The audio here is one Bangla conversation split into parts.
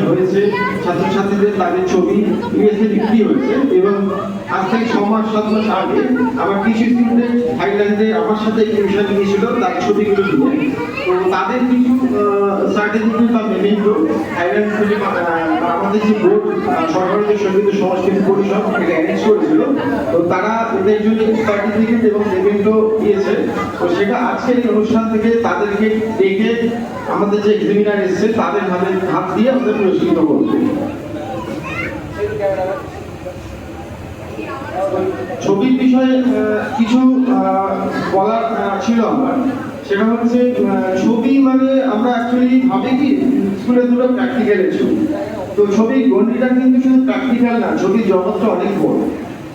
হয়েছে ছাত্রছাত্রীদের তাদের ছবি ইউএসএ বিক্রি হয়েছে এবং আজ থেকে 6 মাস 7 মাস আগে আমার কিছু স্টুডেন্ট থাইল্যান্ডে আমার সাথে এক্সিবিশন নিয়েছিল তার ছবিগুলো নিয়ে। তো তাদের কিছু সার্টিফিকেট বা মেমেন্টো থাইল্যান্ড থেকে আমাদের যে বোর্ড সরকারের যে সঙ্গীত সংস্কৃতি পরিষদ এটা অ্যারেঞ্জ করেছিল, তো তারা ওদের জন্য সার্টিফিকেট এবং মেমেন্টো দিয়েছে। তো সেটা আজকের এই অনুষ্ঠান থেকে তাদেরকে ডেকে আমাদের যে এক্সামিনার এসেছে তাদের হাত দিয়ে আমাদের পুরস্কৃত করবে। ছবির বিষয়ে কিছু বলার ছিল আমার, সেটা হচ্ছে ছবি মানে আমরা অ্যাকচুয়ালি ভাবি কি স্কুলে দুটো প্র্যাকটিক্যালের ছবি, তো ছবি গণ্ডিটা কিন্তু শুধু প্র্যাকটিক্যাল না, ছবির জগৎটা অনেক বড়।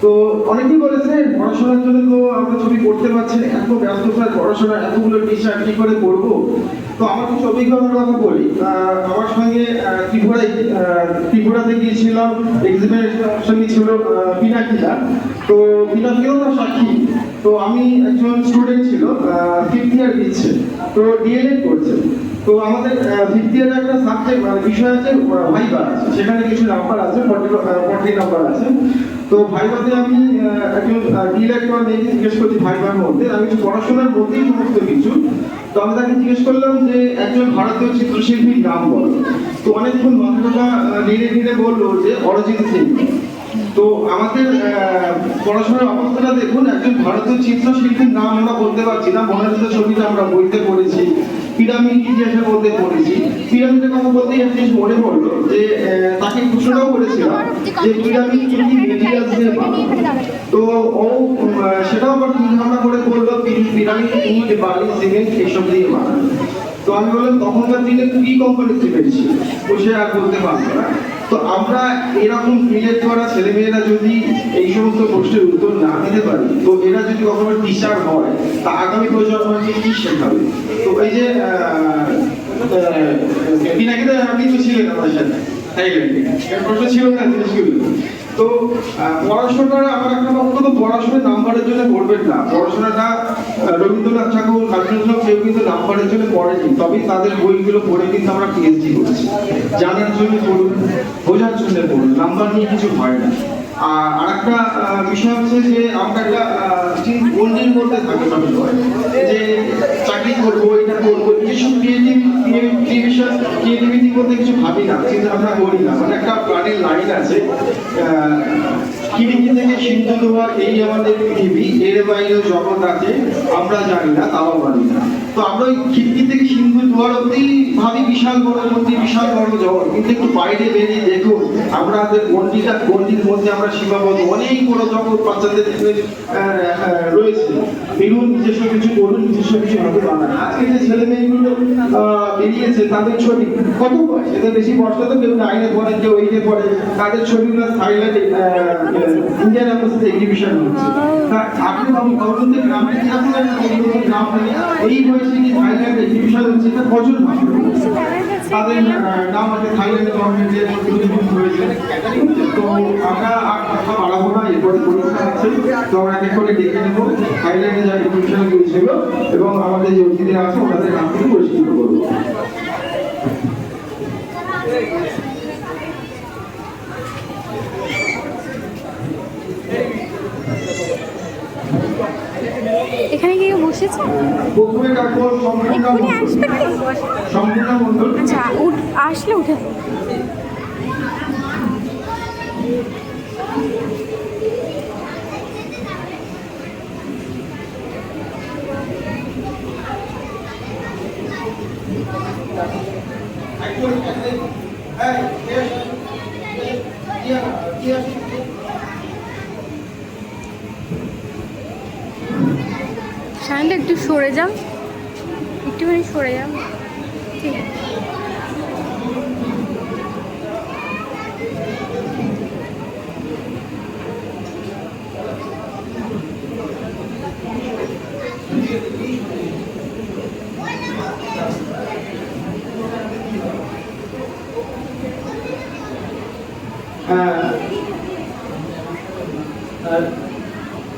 তো অনেকেই বলেছেন পড়াশোনার জন্য তো আমরা ছবি করতে পারছি না, এত ব্যস্ততার পড়াশোনা এতগুলো টিচার কি করে করবো। তো আমার কিছু অভিজ্ঞতার কথা বলি। আমার সঙ্গে ত্রিপুরাতে গিয়েছিলাম, এক্সিবিশনের সঙ্গে ছিল পিনাকিদা। তো পিনাকিও না সাক্ষী। তো আমি একজন স্টুডেন্ট ছিল 5th ইয়ার দিচ্ছে, তো ডিএলএড করছে। তো আমাদের 5th ইয়ারে একটা সাবজেক্ট মানে বিষয় আছে ভাইবা আছে, সেখানে কিছু নাম্বার আছে 40 নাম্বার আছে। তো ভাইভাতে আমি একজন ডিএলএড করা মেয়েকে জিজ্ঞেস করছি ভাইবার মধ্যে আমি পড়াশোনার মধ্যেই সমস্ত কিছু। তো আমি তাকে জিজ্ঞেস করলাম যে একজন ভারতীয় চিত্রশিল্পীর নাম বলো। তো অনেকক্ষণ মাথাটা নেড়ে নেড়ে বললো যে অরিজিৎ সিং। তো আমাদের পড়াশোনার অবস্থাটা দেখুন, একজন ভারতীয় চিত্রশিল্পীর নাম আমরা বলতে পারছি না। মোনালিসা ছবিটা আমরা বইতে পড়েছি, পিরামিড ইতিহাসের মধ্যে পড়েছি। পিরামিডের কথা বলতেই একটা জিনিস মনে পড়লো যে তাকে ঘোষণাও করেছিলাম যে পিরামিড কি মেটেরিয়ালস দিয়ে বানানো। তো ও সেটাও আবার চিন্তা ভাবনা করে বললো পিরামিড ইট বালি সিমেন্ট এসব দিয়ে বানানো। তো আমি বললাম তখনকার দিনে কি কোম্পানি সিমেন্ট ছিল, তো সে আর বলতে পারতো না। তো আমরা এরকম ক্রিয়েট করা ছেলেমেয়েরা যদি এই সমস্ত প্রশ্নের উত্তর না দিতে পারি, তো এরা যদি কখনো টিচার হয় তা আগামী প্রজন্মকে কি শেখাবে। তো এই যে পিনাকিদা আপনি তো ছিলেন আমার সাথে থাইল্যান্ডে, এর প্রশ্ন ছিল না জিনিসগুলো। তো পড়াশোনার আমার একটা বক্তব্য, পড়াশোনা নাম্বারের জন্য পড়বেন না। পড়াশোনাটা রবীন্দ্রনাথ ঠাকুর কাজী নজরুল কেউ কিন্তু নাম্বারের জন্য পড়েনি, তবে তাদের বইগুলো পড়ে কিন্তু আমরা পিএইচডি করছি। জানার জন্য পড়ুন, বোঝার জন্য পড়ুন, নাম্বার নিয়ে কিছু হয় না। আর একটা বিষয় হচ্ছে যে আমরা একটা গণ্ডির মধ্যে থাকি সবসময় যে চাকরি করবো, এটা করবো, এইসব ক্রিয়েটিভিটি বলতে কিছু ভাবি না, চিন্তা ভাবনা করি না। মানে একটা প্রাণের লাইন আছে, খিড়কি থেকে সিন্ধু দুয়ার এই আমাদের পৃথিবী, এর বাইরেও জগৎ আছে আমরা জানি না তাও মানি না। তো আমরা ওই খিড়কি থেকে সিন্ধু দুয়ার অব্দি ভাবি বিশাল বড় মন্দির, বিশাল বড় জগৎ, কিন্তু একটু বাইরে বেরিয়ে দেখুন আমাদের গণ্ডির মধ্যে আমরা সীমাবদ্ধ। অনেক বড় জগৎ বাচ্চাদের রয়েছে, বেরুন নিজস্ব কিছু করুন, নিজস্ব কিছু ভাবে বানান। আজকে যে ছেলে মেয়েগুলো বেরিয়েছে তাদের ছবি কত বয়স, এদের বেশি বয়স তো কেউ 9-এ পড়ে, কেউ 8-এ পড়ে, তাদের ছবিগুলো থাইল্যান্ডে ইন্ডিয়ান এম্বাসিতে এক্সিবিশন হচ্ছে। আপনি ভাবুন যে গ্রামের কিরকম একটা গ্রাম থেকে এই বয়সে কি থাইল্যান্ডে এক্সিবিশন হচ্ছে, এটা কজন ভাববে। তাদের নাম আছে থাইল্যান্ড গভর্নমেন্টের প্রতিনিধি হয়েছে। তো আমরা আর কথা বাড়াবো না, এরপরে পরীক্ষা আছে, তো আমরা এক করে ডেকে নেবো থাইল্যান্ডে যারা এক্সিবিশন করেছিল এবং আমাদের যে অতিথিরা আছে ওনাদের নাম থেকে পরিষ্কৃত করবো। এখানে কি বসেছে? প্রথমে ডাকবো সম্পূর্ণ মণ্ডল। আচ্ছা আসলে উঠে সায়নটা একটু সরে যাও, একটুখানি সরে যাও। ঠিক আছে।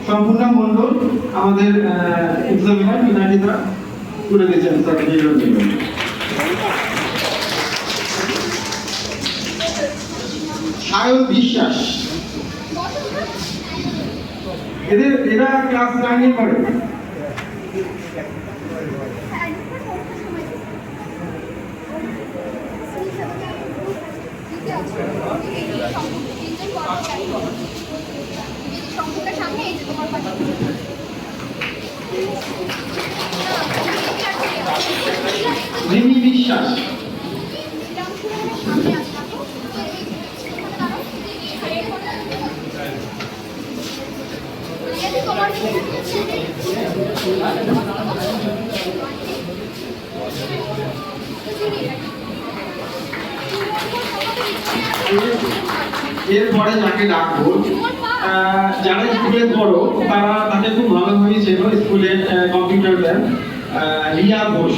সম্পূর্ণ মণ্ডল আমাদের এক্সামিনার পিনাকিদা তুলে দিয়েছেন। সায়ন বিশ্বাস। এরা ক্লাস 9 এ পড়ে। রিমি বিশ্বাস। এরপরে যাকে ডাকবো, যারা স্কুলে পড়ো তারা তাকে খুব ভালোভাবে চেনো, স্কুলে কম্পিউটার ল্যাব, রিয়া ঘোষ।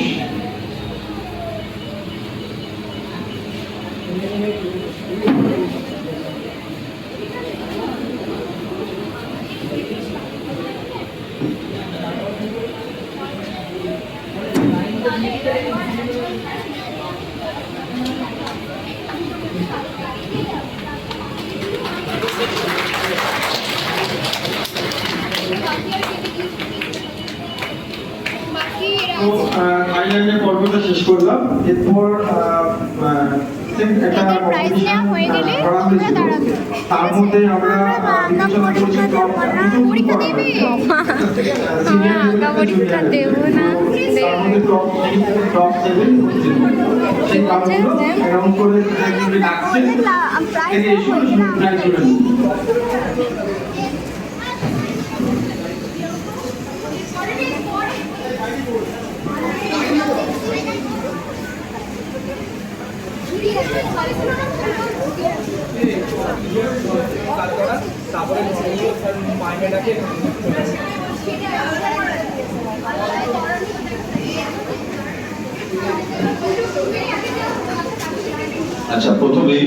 তো থাইল্যান্ডের পর্বটা শেষ করলাম। এরপর একটা কম্পিটিশন করা হয়েছিল, তার মধ্যে আমরা বিবেচনা করেছি টপ টপ 7 সেই কারণগুলো অ্যারাউন্ড করে ডাকছে এর প্রাইজ জুড়ে। আচ্ছা, প্রথমেই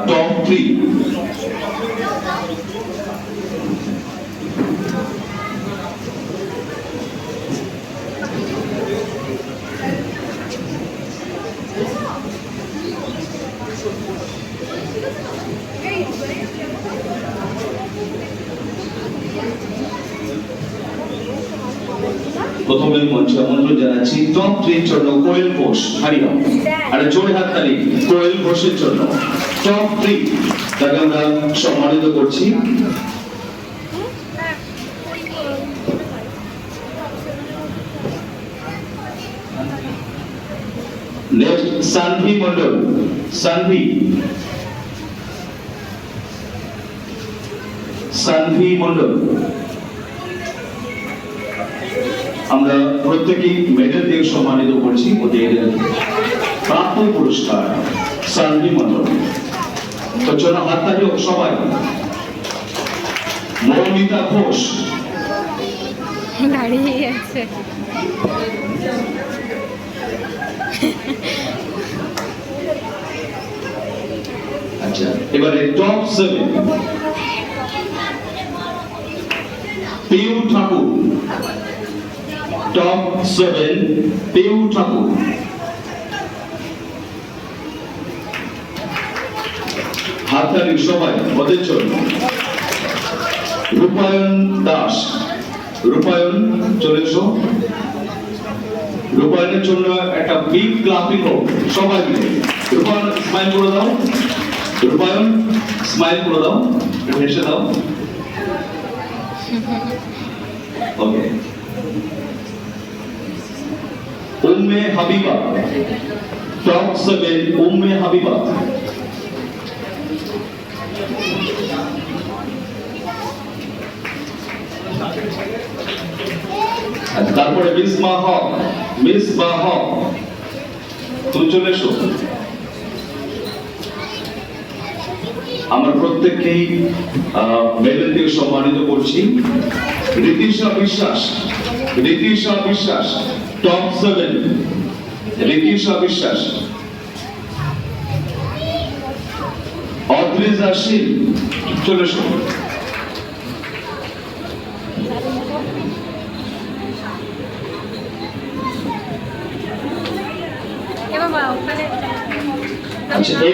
টপ 3। প্রথমে মঞ্চে আমন্ত্রণ জানাচ্ছি টপ 3 এর জন্য কোয়েল ঘোষ, হারিয়াম। আর জোরে হাততালি কোয়েল ঘোষের জন্য। টপ 3 তাকে আমরা সম্মানিত করছি। নেক্সট সানভি মন্ডল। সানভি মন্ডল। আমরা প্রত্যেকেই মেডেল দিয়ে সম্মানিত করছি ওদের প্রাপ্ত পুরস্কার সানভি মন্ডল। তো চলো হাততালি হোক সবাই। মৌমিতা ঘোষ। দাঁড়িয়ে আছে। আচ্ছা, এবারে টপ 7। পিউ ঠাকুর। টপ 7 পিউ ঠাকুর। হাততালি সবাই ওদের জন্য। রূপায়ণ দাস। রূপায়ণ চলে এসো। রূপায়ণের জন্য একটা বিগ ক্লাপিং হোক সবাই মিলে। রূপায়ণ স্মাইল করে দাও। রূপায়ণ স্মাইল করে দাও, হেসে দাও। ওকে। উম্মে হাবিবা। টপ 7 উম্মে হাবিবা। তারপরে মিসবাহ হক। তুমি চলে এসো। আমরা প্রত্যেককেই মেডেল দিয়ে সম্মানিত করছি। রিতিশা বিশ্বাস টপ 7। রিতিশা বিশ্বাস। অদ্রিজা শীল চলে এসো।